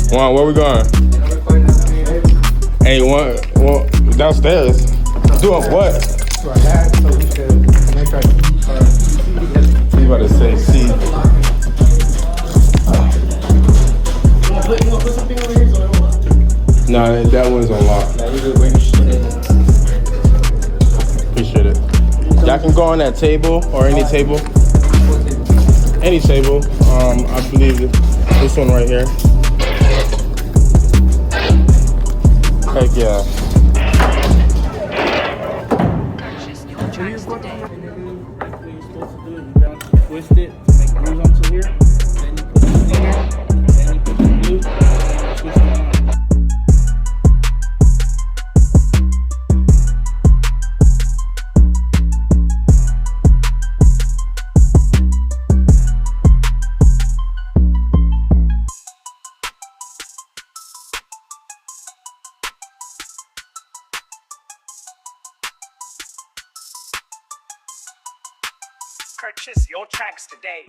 Juan, where we going? Hey, one downstairs. Doing what? So I had, so we could make our You about to say C. You wanna put something over here so I don't. Nah, that one's on lock. Appreciate it. Y'all can go on that table or any table. Any table. I believe this one right here. Heck yeah. Twist it to make grooves onto here. Then you put the cleaner. Then you put the glue. Twist it on. Purchase your tracks today.